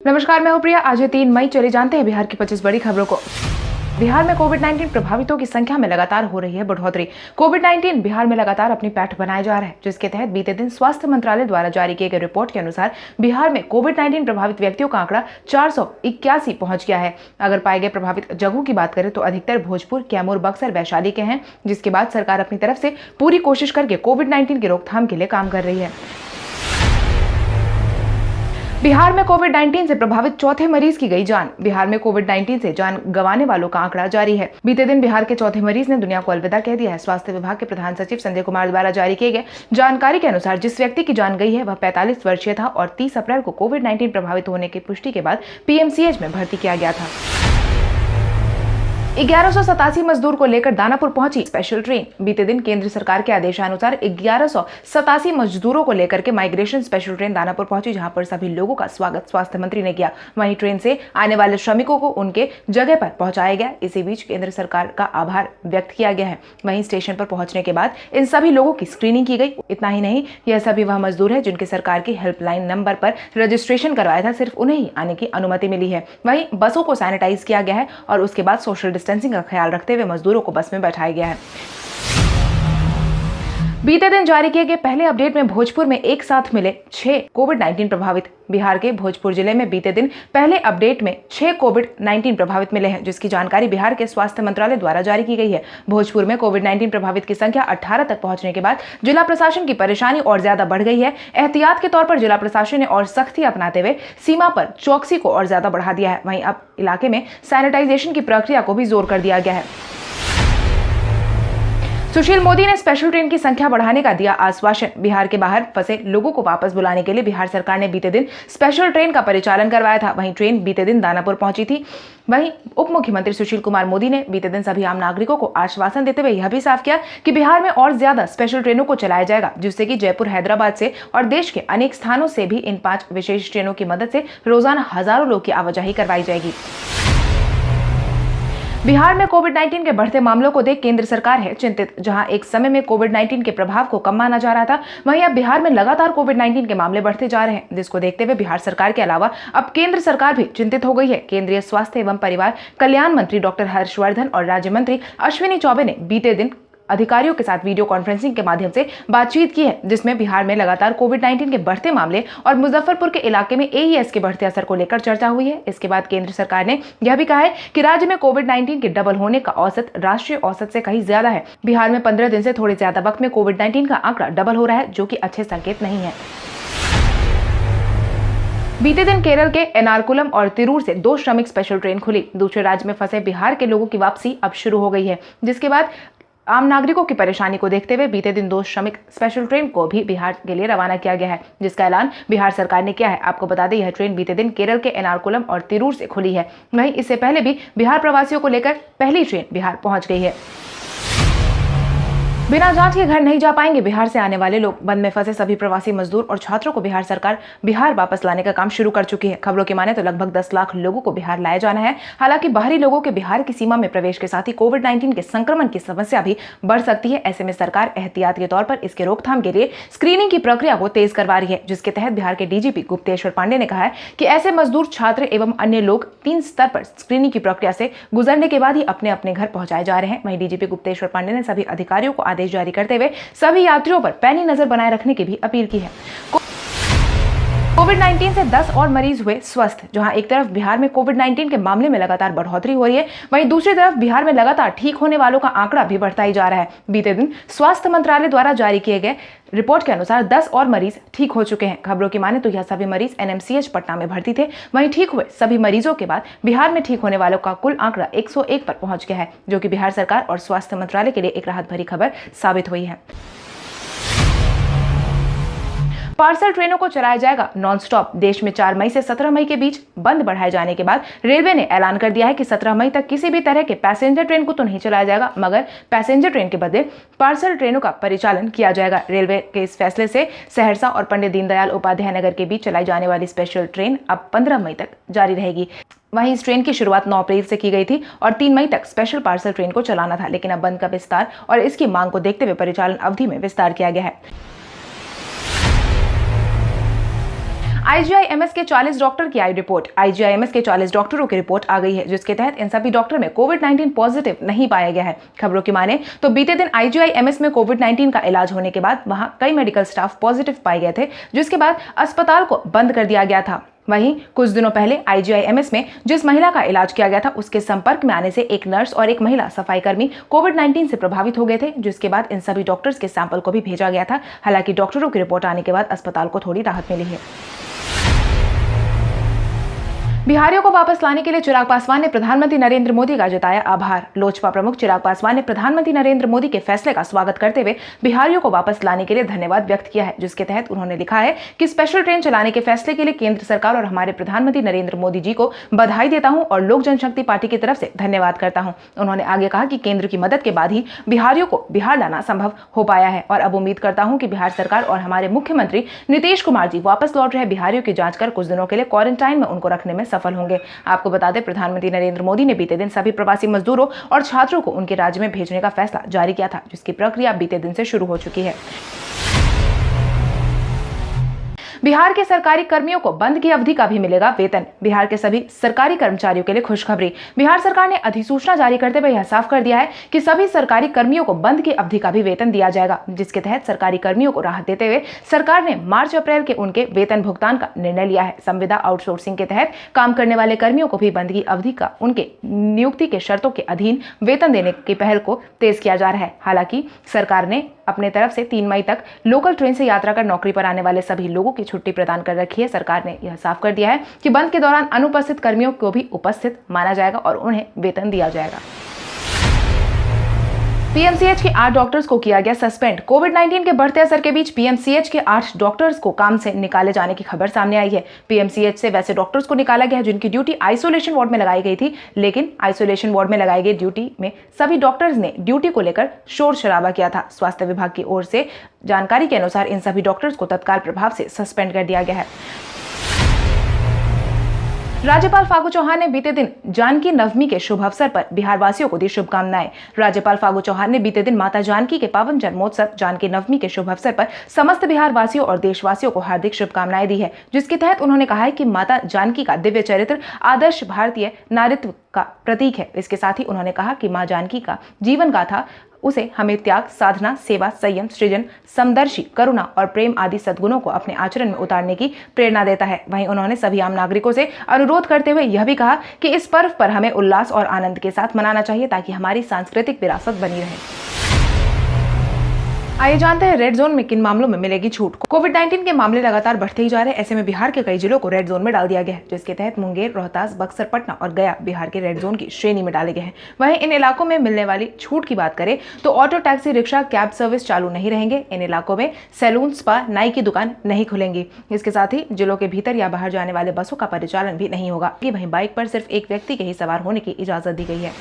नमस्कार, मैं हूं प्रिया। आज है 3 मई। चलिए जानते हैं बिहार की 25 बड़ी खबरों को। बिहार में कोविड-19 प्रभावितों की संख्या में लगातार हो रही है बढ़ोतरी। कोविड-19 बिहार में लगातार अपनी पैठ बनाए जा रहा है, जिसके तहत बीते दिन स्वास्थ्य मंत्रालय द्वारा जारी किए गए रिपोर्ट के अनुसार बिहार में कोविड-19 प्रभावित व्यक्तियों का आंकड़ा 481 पहुंच गया है। अगर पाए गए प्रभावित जगहों की बात करें तो अधिकतर भोजपुर, कैमूर, बक्सर, वैशाली के हैं, जिसके बाद सरकार अपनी तरफ से पूरी कोशिश करके कोविड-19 की रोकथाम के लिए काम कर रही है। बिहार में कोविड-19 से प्रभावित चौथे मरीज की गई जान। बिहार में कोविड-19 से जान गंवाने वालों का आंकड़ा जारी है। बीते दिन बिहार के चौथे मरीज ने दुनिया को अलविदा कह दिया है। स्वास्थ्य विभाग के प्रधान सचिव संजय कुमार द्वारा जारी किए गए जानकारी के अनुसार जिस व्यक्ति की जान गई है वह 45 वर्षीय था और 30 अप्रैल को कोविड-19 प्रभावित होने की पुष्टि के बाद पीएमसीएच में भर्ती किया गया था। 1187 मजदूर को लेकर दानापुर पहुंची स्पेशल ट्रेन। बीते दिन केंद्र सरकार के आदेशानुसार 1187 मजदूरों को लेकर के माइग्रेशन स्पेशल ट्रेन दानापुर पहुंची, जहां पर सभी लोगों का स्वागत स्वास्थ्य मंत्री ने किया। वहीं ट्रेन से आने वाले श्रमिकों को उनके जगह पर पहुंचाया गया। इसी बीच केंद्र सरकार का आभार व्यक्त किया गया है। वहीं स्टेशन पर पहुंचने के बाद इन सभी लोगों की स्क्रीनिंग की गई। इतना ही नहीं, यह सभी वह मजदूर है जिनके सरकार की हेल्पलाइन नंबर पर रजिस्ट्रेशन करवाया था, सिर्फ उन्हें ही आने की अनुमति मिली है। वहीं बसों को सैनिटाइज किया गया है और उसके बाद सोशल डिस्टेंसिंग का ख्याल रखते हुए मजदूरों को बस में बैठाया गया है। बीते दिन जारी किए गए पहले अपडेट में भोजपुर में एक साथ मिले 6 कोविड-19 प्रभावित। बिहार के भोजपुर जिले में बीते दिन पहले अपडेट में 6 कोविड-19 प्रभावित मिले हैं, जिसकी जानकारी बिहार के स्वास्थ्य मंत्रालय द्वारा जारी की गई है। भोजपुर में कोविड-19 प्रभावित की संख्या 18 तक पहुंचने के बाद जिला प्रशासन की परेशानी और ज्यादा बढ़ गई है। एहतियात के तौर पर जिला प्रशासन ने और सख्ती अपनाते हुए सीमा पर चौकसी को और ज्यादा बढ़ा दिया है। वहीं अब इलाके में सैनिटाइजेशन की प्रक्रिया को भी जोर कर दिया गया है। सुशील मोदी ने स्पेशल ट्रेन की संख्या बढ़ाने का दिया आश्वासन। बिहार के बाहर फंसे लोगों को वापस बुलाने के लिए बिहार सरकार ने बीते दिन स्पेशल ट्रेन का परिचालन करवाया था। वहीं ट्रेन बीते दिन दानापुर पहुंची थी। वहीं उप मुख्यमंत्री सुशील कुमार मोदी ने बीते दिन सभी आम नागरिकों को आश्वासन देते हुए यह भी साफ किया कि बिहार में और ज्यादा स्पेशल ट्रेनों को चलाया जाएगा, जिससे कि जयपुर, हैदराबाद से और देश के अनेक स्थानों से भी इन 5 विशेष ट्रेनों की मदद से रोजाना हजारों लोग की आवाजाही करवाई जाएगी। बिहार में कोविड-19 के बढ़ते मामलों को देख केंद्र सरकार है चिंतित। जहां एक समय में कोविड-19 के प्रभाव को कम माना जा रहा था, वहीं अब बिहार में लगातार कोविड-19 के मामले बढ़ते जा रहे हैं, जिसको देखते हुए बिहार सरकार के अलावा अब केंद्र सरकार भी चिंतित हो गई है। केंद्रीय स्वास्थ्य एवं परिवार कल्याण मंत्री डॉक्टर हर्षवर्धन और राज्य मंत्री अश्विनी चौबे ने बीते दिन अधिकारियों के साथ वीडियो कॉन्फ्रेंसिंग के माध्यम से बातचीत की है, जिसमें बिहार में लगातार कोविड-19 के बढ़ते मामले और मुजफ्फरपुर के इलाके में एईएस के बढ़ते असर को लेकर चर्चा हुई है। इसके बाद केंद्र सरकार ने यह भी कहा है कि राज्य में कोविड-19 के डबल होने का औसत राष्ट्रीय औसत से कहीं ज्यादा है। बिहार में 15 दिन से थोड़े ज्यादा वक्त में कोविड-19 का आंकड़ा डबल हो रहा है, जो कि अच्छे संकेत नहीं है। बीते दिन केरल के एर्नाकुलम और तिरूर से 2 श्रमिक स्पेशल ट्रेन खुली। दूसरे राज्य में फंसे बिहार के लोगों की वापसी अब शुरू हो गई है, जिसके बाद आम नागरिकों की परेशानी को देखते हुए बीते दिन 2 श्रमिक स्पेशल ट्रेन को भी बिहार के लिए रवाना किया गया है, जिसका ऐलान बिहार सरकार ने किया है। आपको बता दें, यह ट्रेन बीते दिन केरल के एर्नाकुलम और तिरूर से खुली है। वहीं इससे पहले भी बिहार प्रवासियों को लेकर पहली ट्रेन बिहार पहुंच गई है। बिना जांच के घर नहीं जा पाएंगे बिहार से आने वाले लोग। बंद में फंसे सभी प्रवासी मजदूर और छात्रों को बिहार सरकार बिहार वापस लाने का काम शुरू कर चुकी है। खबरों की माने तो लगभग 10 लाख लोगों को बिहार लाया जाना है। हालांकि बाहरी लोगों के बिहार की सीमा में प्रवेश के साथ ही कोविड-19 के संक्रमण की समस्या भी बढ़ सकती है। ऐसे में सरकार एहतियात के तौर पर इसके रोकथाम के लिए स्क्रीनिंग की प्रक्रिया को तेज करवा रही है, जिसके तहत बिहार के डीजीपी गुप्तेश्वर पांडे ने कहा है कि ऐसे मजदूर, छात्र एवं अन्य लोग 3 स्तर पर स्क्रीनिंग की प्रक्रिया से गुजरने के बाद ही अपने अपने घर पहुंचाए जा रहे हैं। वहीं डीजीपी गुप्तेश्वर पांडे ने सभी अधिकारियों को आदेश जारी करते हुए सभी यात्रियों पर पैनी नजर बनाए रखने की भी अपील की है। कोविड-19 से 10 और मरीज हुए स्वस्थ। जहां एक तरफ बिहार में कोविड-19 के मामले में लगातार बढ़ोतरी हो रही है, वहीं दूसरी तरफ बिहार में लगातार ठीक होने वालों का आंकड़ा भी बढ़ता ही जा रहा है। बीते दिन स्वास्थ्य मंत्रालय द्वारा जारी किए गए रिपोर्ट के अनुसार 10 और मरीज ठीक हो चुके हैं। खबरों की माने तो यह सभी मरीज एनएमसीएच पटना में भर्ती थे। वहीं ठीक हुए सभी मरीजों के बाद बिहार में ठीक होने वालों का कुल आंकड़ा 101 पर पहुंच गया है, जो कि बिहार सरकार और स्वास्थ्य मंत्रालय के लिए एक राहत भरी खबर साबित हुई है। पार्सल ट्रेनों को चलाया जाएगा नॉन स्टॉप। देश में 4 मई से 17 मई के बीच बंद बढ़ाए जाने के बाद रेलवे ने ऐलान कर दिया है कि 17 मई तक किसी भी तरह के पैसेंजर ट्रेन को तो नहीं चलाया जाएगा, मगर पैसेंजर ट्रेन के बदले पार्सल ट्रेनों का परिचालन किया जाएगा। रेलवे के इस फैसले से सहरसा और पंडित दीनदयाल उपाध्याय नगर के बीच चलाई जाने वाली स्पेशल ट्रेन अब 15 मई तक जारी रहेगी। वहीं इस ट्रेन की शुरुआत 9 अप्रैल से की गई थी और 3 मई तक स्पेशल पार्सल ट्रेन को चलाना था, लेकिन अब बंद का विस्तार और इसकी मांग को देखते हुए परिचालन अवधि में विस्तार किया गया है। आईजीआईएमएस के 40 डॉक्टर की आई रिपोर्ट। आईजीआईएमएस के 40 डॉक्टरों की रिपोर्ट आ गई है, जिसके तहत इन सभी डॉक्टर में कोविड-19 पॉजिटिव नहीं पाया गया है। खबरों की माने तो बीते दिन आईजीआईएमएस में कोविड-19 का इलाज होने के बाद वहां कई मेडिकल स्टाफ पॉजिटिव पाए गए थे, जिसके बाद अस्पताल को बंद कर दिया गया था। वहीं कुछ दिनों पहले आईजीआईएमएस में जिस महिला का इलाज किया गया था, उसके संपर्क में आने से एक नर्स और एक महिला सफाई कर्मी कोविड-19 से प्रभावित हो गए थे, जिसके बाद इन सभी डॉक्टर्स के सैंपल को भी भेजा गया था। हालांकि डॉक्टरों की रिपोर्ट आने के बाद अस्पताल को थोड़ी राहत मिली है। बिहारियों को वापस लाने के लिए चिराग पासवान ने प्रधानमंत्री नरेंद्र मोदी का जताया आभार। लोजपा प्रमुख चिराग पासवान ने प्रधानमंत्री नरेंद्र मोदी के फैसले का स्वागत करते हुए बिहारियों को वापस लाने के लिए धन्यवाद व्यक्त किया है, जिसके तहत उन्होंने लिखा है कि स्पेशल ट्रेन चलाने के फैसले के लिए केंद्र सरकार और हमारे प्रधानमंत्री नरेंद्र मोदी जी को बधाई देता हूं और लोक जनशक्ति पार्टी की तरफ से धन्यवाद करता हूं। उन्होंने आगे कहा कि केंद्र की मदद के बाद ही बिहारियों को बिहार लाना संभव हो पाया है और अब उम्मीद करता हूं कि बिहार सरकार और हमारे मुख्यमंत्री नीतीश कुमार जी वापस लौट रहे बिहारियों की जांच कर कुछ दिनों के लिए क्वारंटाइन में उनको रखने में सफल होंगे। आपको बता दें, प्रधानमंत्री नरेंद्र मोदी ने बीते दिन सभी प्रवासी मजदूरों और छात्रों को उनके राज्य में भेजने का फैसला जारी किया था, जिसकी प्रक्रिया बीते दिन से शुरू हो चुकी है। बिहार के सरकारी कर्मियों को बंद की अवधि का भी मिलेगा वेतन। बिहार के सभी सरकारी कर्मचारियों के लिए खुशखबरी। बिहार सरकार ने अधिसूचना जारी करते हुए यह साफ कर दिया है कि सभी सरकारी कर्मियों को बंद की अवधि का भी वेतन दिया जाएगा, जिसके तहत सरकारी कर्मियों को राहत देते हुए सरकार ने मार्च अप्रैल के उनके वेतन भुगतान का निर्णय लिया है। संविदा आउटसोर्सिंग के तहत काम करने वाले कर्मियों को भी बंद की अवधि का उनके नियुक्ति के शर्तों के अधीन वेतन देने की पहल को तेज किया जा रहा है। हालांकि सरकार ने अपने तरफ से 3 मई तक लोकल ट्रेन से यात्रा कर नौकरी पर आने वाले सभी लोगों की छुट्टी प्रदान कर रखी है। सरकार ने यह साफ कर दिया है कि बंद के दौरान अनुपस्थित कर्मियों को भी उपस्थित माना जाएगा और उन्हें वेतन दिया जाएगा। पीएमसीएच के 8 डॉक्टर्स को किया गया सस्पेंड। कोविड-19 के बढ़ते असर के बीच पीएमसीएच के 8 डॉक्टर्स को काम से निकाले जाने की खबर सामने आई है। पीएमसीएच से वैसे डॉक्टर्स को निकाला गया है जिनकी ड्यूटी आइसोलेशन वार्ड में लगाई गई थी, लेकिन आइसोलेशन वार्ड में लगाई गई ड्यूटी में सभी डॉक्टर्स ने ड्यूटी को लेकर शोर शराबा किया था। स्वास्थ्य विभाग की ओर से जानकारी के अनुसार इन सभी डॉक्टर्स को तत्काल प्रभाव से सस्पेंड कर दिया गया है। राज्यपाल फागू चौहान ने बीते दिन जानकी नवमी के शुभ अवसर पर बिहार वासियों को दी शुभकामनाएं। राज्यपाल फागू चौहान ने बीते दिन माता जानकी के पावन जन्मोत्सव जानकी नवमी के शुभ अवसर पर समस्त बिहार वासियों और देशवासियों को हार्दिक शुभकामनाएं दी है, जिसके तहत उन्होंने कहा है कि माता जानकी का दिव्य चरित्र आदर्श भारतीय नारीत्व का प्रतीक है। इसके साथ ही उन्होंने कहा कि मां जानकी का जीवन गाथा उसे हमें त्याग, साधना, सेवा, संयम, सृजन, समदर्शी, करुणा और प्रेम आदि सद्गुणों को अपने आचरण में उतारने की प्रेरणा देता है। वहीं उन्होंने सभी आम नागरिकों से अनुरोध करते हुए यह भी कहा कि इस पर्व पर हमें उल्लास और आनंद के साथ मनाना चाहिए ताकि हमारी सांस्कृतिक विरासत बनी रहे। आइए जानते हैं रेड जोन में किन मामलों में मिलेगी छूट। कोविड-19 के मामले लगातार बढ़ते ही जा रहे हैं। ऐसे में बिहार के कई जिलों को रेड जोन में डाल दिया गया है, जिसके तहत मुंगेर, रोहतास, बक्सर, पटना और गया बिहार के रेड जोन की श्रेणी में डाले गए हैं। वहीं इन इलाकों में मिलने वाली छूट की बात करें तो auto, taxi, rickshaw, cab service चालू नहीं रहेंगे। इन इलाकों में सैलून, स्पा, नाई की दुकान नहीं खुलेंगी। इसके साथ ही जिलों के भीतर या बाहर जाने वाले बसों का परिचालन भी नहीं होगा। वहीं बाइक पर सिर्फ एक व्यक्ति के ही सवार होने की इजाजत दी गई है।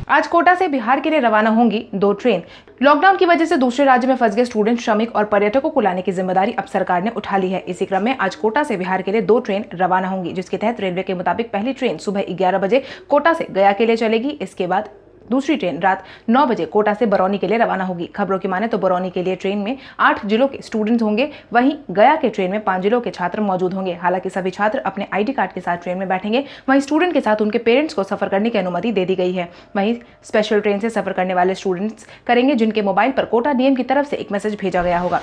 आज कोटा से बिहार के लिए रवाना होंगी 2 ट्रेन। लॉकडाउन की वजह से दूसरे राज्य में फंस गए स्टूडेंट, श्रमिक और पर्यटकों को लाने की जिम्मेदारी अब सरकार ने उठा ली है। इसी क्रम में आज कोटा से बिहार के लिए 2 ट्रेन रवाना होंगी, जिसके तहत रेलवे के मुताबिक पहली ट्रेन सुबह 11 बजे कोटा से गया के लिए चलेगी। इसके बाद दूसरी ट्रेन रात 9 बजे कोटा से बरौनी के लिए रवाना होगी। खबरों की माने तो बरौनी के लिए ट्रेन में 8 जिलों के स्टूडेंट्स होंगे, वहीं गया के ट्रेन में 5 जिलों के छात्र मौजूद होंगे। हालांकि सभी छात्र अपने आईडी कार्ड के साथ ट्रेन में बैठेंगे। वहीं स्टूडेंट के साथ उनके पेरेंट्स को सफर करने की अनुमति दे दी गई है। वहीं स्पेशल ट्रेन से सफर करने वाले स्टूडेंट्स करेंगे जिनके मोबाइल पर कोटा डीएम की तरफ से एक मैसेज भेजा गया होगा।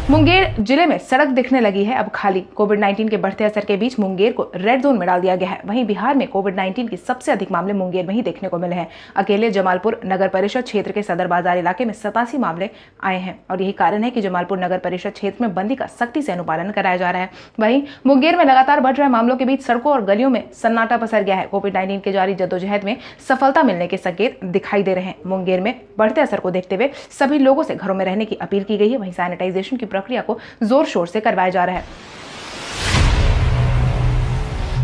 मुंगेर जिले में सड़क दिखने लगी है अब खाली। कोविड-19 के बढ़ते असर के बीच मुंगेर को रेड जोन में डाल दिया गया है। वहीं बिहार में कोविड-19 के सबसे अधिक मामले मुंगेर में ही देखने को मिले हैं। अकेले जमालपुर नगर परिषद क्षेत्र के सदर बाजार इलाके में 87 मामले आए हैं और यही कारण है कि जमालपुर नगर परिषद क्षेत्र में बंदी का सख्ती से अनुपालन कराया जा रहा है। वहीं मुंगेर में लगातार बढ़ रहे मामलों के बीच सड़कों और गलियों में सन्नाटा पसर गया है। कोविड-19 के जारी जद्दोजहद में सफलता मिलने के संकेत दिखाई दे रहे हैं। मुंगेर में बढ़ते असर को देखते हुए सभी लोगों से घरों में रहने की अपील की गई है। वहीं सैनिटाइजेशन की प्रक्रिया को जोर शोर से करवाया जा रहा है।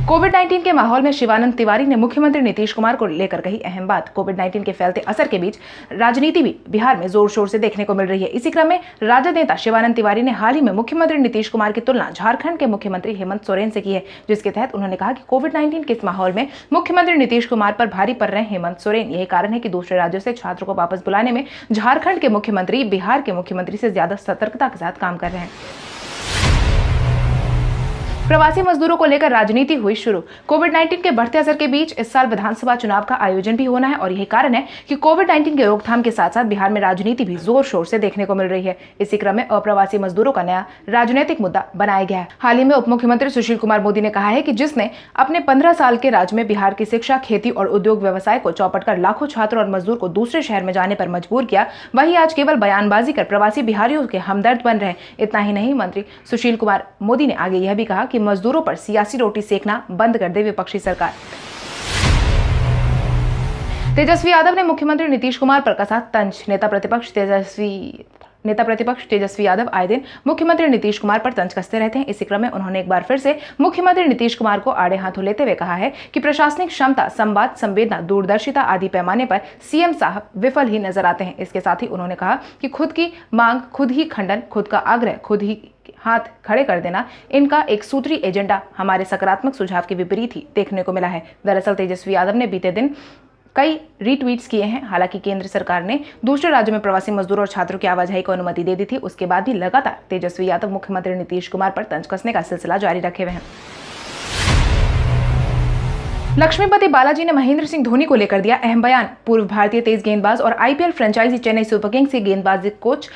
कोविड-19 के माहौल में शिवानंद तिवारी ने मुख्यमंत्री नीतीश कुमार को लेकर कही अहम बात। कोविड-19 के फैलते असर के बीच राजनीति भी बिहार में जोर शोर से देखने को मिल रही है। इसी क्रम में राजद नेता शिवानंद तिवारी ने हाल ही में मुख्यमंत्री नीतीश कुमार की तुलना झारखंड के मुख्यमंत्री हेमंत सोरेन से की है, जिसके तहत उन्होंने कहा कि कोविड-19 के इस माहौल में मुख्यमंत्री नीतीश कुमार पर भारी पड़ रहे हेमंत सोरेन। यही कारण है कि दूसरे राज्यों से छात्रों को वापस बुलाने में झारखंड के मुख्यमंत्री बिहार के मुख्यमंत्री से ज्यादा सतर्कता के साथ काम कर रहे हैं। प्रवासी मजदूरों को लेकर राजनीति हुई शुरू। कोविड-19 के बढ़ते असर के बीच इस साल विधानसभा चुनाव का आयोजन भी होना है और यही कारण है कि कोविड-19 के रोकथाम के साथ साथ बिहार में राजनीति भी जोर शोर से देखने को मिल रही है। इसी क्रम में अप्रवासी मजदूरों का नया राजनीतिक मुद्दा बनाया गया है। हाल ही में उप मुख्यमंत्री सुशील कुमार मोदी ने कहा है कि जिसने अपने 15 साल के राज में बिहार की शिक्षा, खेती और उद्योग व्यवसाय को चौपट कर लाखों छात्र और मजदूर को दूसरे शहर में जाने पर मजबूर किया, वही आज केवल बयानबाजी कर प्रवासी बिहारियों के हमदर्द बन रहे। इतना ही नहीं, मंत्री सुशील कुमार मोदी ने आगे यह भी कहा कि मजदूरों पर सियासी रोटी सेकना बंद कर दे विपक्षी सरकार। तेजस्वी यादव ने मुख्यमंत्री नीतीश कुमार पर कसा तंज। नेता प्रतिपक्ष तेजस्वी यादव आए दिन मुख्यमंत्री नीतीश कुमार पर तंज कसते रहते हैं। इसी क्रम में उन्होंने एक बार फिर से मुख्यमंत्री नीतीश कुमार को आड़े हाथों लेते हुए कहा है कि प्रशासनिक क्षमता, संवाद, संवेदना, दूरदर्शिता आदि पैमाने पर सीएम साहब विफल ही नजर आते हैं। इसके साथ ही उन्होंने कहा कि खुद की मांग खुद ही खंडन, खुद का आग्रह खुद ही हाथ खड़े कर देना, इनका एक सूत्री एजेंडा हमारे सकारात्मक सुझाव के विपरीत ही देखने को मिला है। दरअसल तेजस्वी यादव ने बीते दिन कई रीट्वीट्स किए हैं। हालांकि केंद्र सरकार ने दूसरे राज्यों में प्रवासी मजदूरों और छात्रों की आवाजाही को अनुमति दे दी थी, उसके बाद भी लगातार तेजस्वी यादव मुख्यमंत्री नीतीश कुमार पर तंज कसने का सिलसिला जारी रखे हुए हैं। लक्ष्मीपति बालाजी ने महेंद्र सिंह धोनी को लेकर दिया अहम बयान। पूर्व भारतीय तेज गेंदबाज और IPL franchise Chennai Super Kings के गेंदबाजी कोच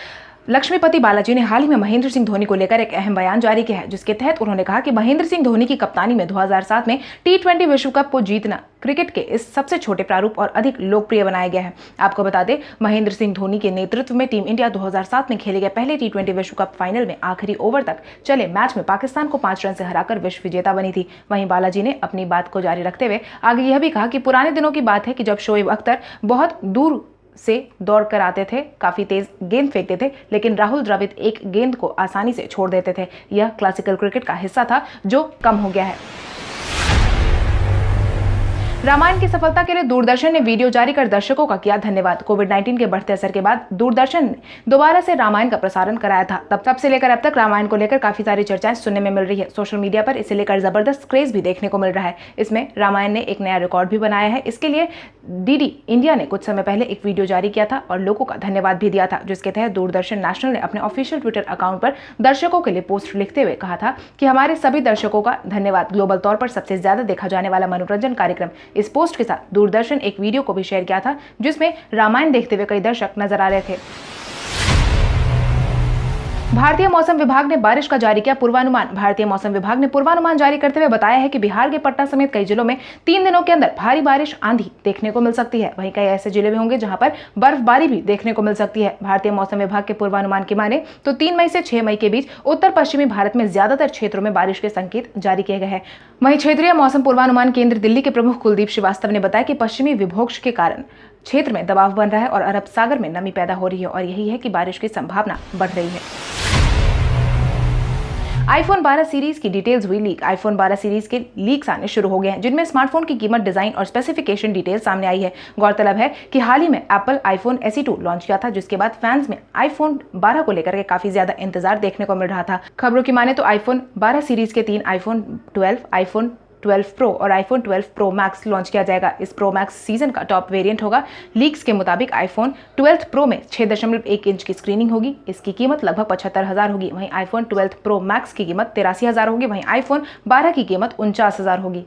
लक्ष्मीपति बालाजी ने हाल ही में महेंद्र सिंह धोनी को लेकर एक अहम बयान जारी किया है, जिसके तहत उन्होंने कहा कि महेंद्र सिंह धोनी की कप्तानी में 2007 में T20 विश्व कप को जीतना क्रिकेट के इस सबसे छोटे प्रारूप और अधिक लोकप्रिय बनाया गया है। आपको बता दें, महेंद्र सिंह धोनी के नेतृत्व में टीम इंडिया 2007 में खेले गए पहले T20 विश्व कप फाइनल में आखिरी ओवर तक चले मैच में पाकिस्तान को 5 रन से हराकर विश्व विजेता बनी थी। वहीं बालाजी ने अपनी बात को जारी रखते हुए आगे यह भी कहा कि पुराने दिनों की बात है कि जब शोएब अख्तर बहुत दूर से दौड़ कर आते थे, काफी तेज गेंद फेंकते थे, लेकिन राहुल द्रविड़ एक गेंद को आसानी से छोड़ देते थे। यह क्लासिकल क्रिकेट का हिस्सा था जो कम हो गया है। रामायण की सफलता के लिए दूरदर्शन ने वीडियो जारी कर दर्शकों का किया धन्यवाद। कोविड-19 के बढ़ते असर के बाद दूरदर्शन ने दोबारा से रामायण का प्रसारण कराया था। तब से लेकर अब तक रामायण को लेकर काफी सारी चर्चाएं सुनने में मिल रही है। सोशल मीडिया पर इसे लेकर जबरदस्त क्रेज भी देखने को मिल रहा है। इसमें रामायण ने एक नया रिकॉर्ड भी बनाया है। इसके लिए डीडी इंडिया ने कुछ समय पहले एक वीडियो जारी किया था और लोगों का धन्यवाद भी दिया था, जिसके तहत दूरदर्शन नेशनल ने अपने ऑफिशियल ट्विटर अकाउंट पर दर्शकों के लिए पोस्ट लिखते हुए कहा था कि हमारे सभी दर्शकों का धन्यवाद। ग्लोबल तौर पर सबसे ज्यादा देखा जाने वाला मनोरंजन कार्यक्रम। इस पोस्ट के साथ दूरदर्शन एक वीडियो को भी शेयर किया था, जिसमें रामायण देखते हुए कई दर्शक नजर आ रहे थे। भारतीय मौसम विभाग ने बारिश का जारी किया पूर्वानुमान। भारतीय मौसम विभाग ने पूर्वानुमान जारी करते हुए बताया है कि बिहार के पटना समेत कई जिलों में 3 दिनों के अंदर भारी बारिश, आंधी देखने को मिल सकती है। वहीं कई ऐसे जिले भी होंगे जहां पर बर्फबारी भी देखने को मिल सकती है। भारतीय मौसम विभाग के पूर्वानुमान की माने तो 3 मई से 6 मई के बीच उत्तर पश्चिमी भारत में ज्यादातर क्षेत्रों में बारिश के संकेत जारी किए गए हैं। वहीं क्षेत्रीय मौसम पूर्वानुमान केंद्र दिल्ली के प्रमुख कुलदीप श्रीवास्तव ने बताया कि पश्चिमी विक्षोभ के कारण क्षेत्र में दबाव बन रहा है और अरब सागर में नमी पैदा हो रही है और यही है कि बारिश की संभावना बढ़ रही है। आईफोन 12 सीरीज की डिटेल्स हुई लीक। आईफोन 12 सीरीज के लीक्स आने शुरू हो गए हैं, जिनमें स्मार्टफोन की कीमत, डिजाइन और स्पेसिफिकेशन डिटेल सामने आई है। गौरतलब है कि हाल ही में एप्पल आईफोन SE2 लॉन्च किया था, जिसके बाद फैंस में आईफोन 12 को लेकर के काफी ज्यादा इंतजार देखने को मिल रहा था। खबरों की माने तो आईफोन 12 सीरीज के 3 आईफोन 12, आईफोन 12 प्रो और आईफोन 12 प्रो मैक्स लॉन्च किया जाएगा। इस प्रो मैक्स सीजन का टॉप वेरिएंट होगा। लीक्स के मुताबिक आईफोन 12 प्रो में 6.1 इंच की स्क्रीनिंग होगी। इसकी कीमत लगभग 75,000 होगी। वहीं आईफोन 12 प्रो मैक्स की कीमत 83,000 होगी। वहीं आईफोन 12 की कीमत 49,000 होगी।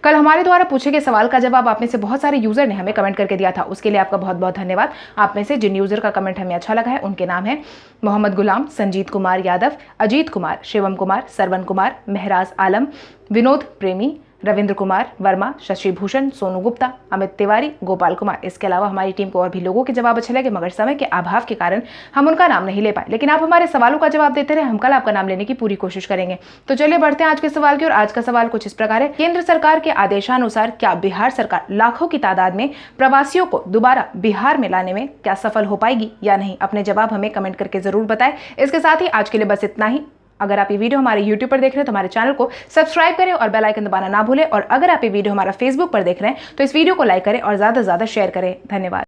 कल हमारे द्वारा पूछे गए सवाल का जवाब आप में से बहुत सारे यूजर ने हमें कमेंट करके दिया था, उसके लिए आपका बहुत बहुत धन्यवाद। आप में से जिन यूजर का कमेंट हमें अच्छा लगा है उनके नाम है मोहम्मद गुलाम, संजीत कुमार यादव, अजीत कुमार, शिवम कुमार, सरवन कुमार, महराज आलम, विनोद प्रेमी, रविंद्र कुमार वर्मा, शशि भूषण, सोनू गुप्ता, अमित तिवारी, गोपाल कुमार। इसके अलावा हमारी टीम को और भी लोगों के जवाब अच्छे लगे, मगर समय के अभाव के कारण हम उनका नाम नहीं ले पाए। लेकिन आप हमारे सवालों का जवाब देते रहे, हम कल आपका नाम लेने की पूरी कोशिश करेंगे। तो चलिए बढ़ते हैं आज के सवाल की ओर। आज का सवाल कुछ इस प्रकार है। केंद्र सरकार के आदेशानुसार क्या बिहार सरकार लाखों की तादाद में प्रवासियों को दोबारा बिहार में लाने में क्या सफल हो पाएगी या नहीं? अपने जवाब हमें कमेंट करके जरूर बताएं। इसके साथ ही आज के लिए बस इतना ही। अगर आप ये वीडियो हमारे YouTube पर देख रहे हैं तो हमारे चैनल को सब्सक्राइब करें और बेल आइकन दबाना ना भूलें। और अगर आप ये वीडियो हमारा Facebook पर देख रहे हैं तो इस वीडियो को लाइक करें और ज़्यादा से ज़्यादा शेयर करें। धन्यवाद।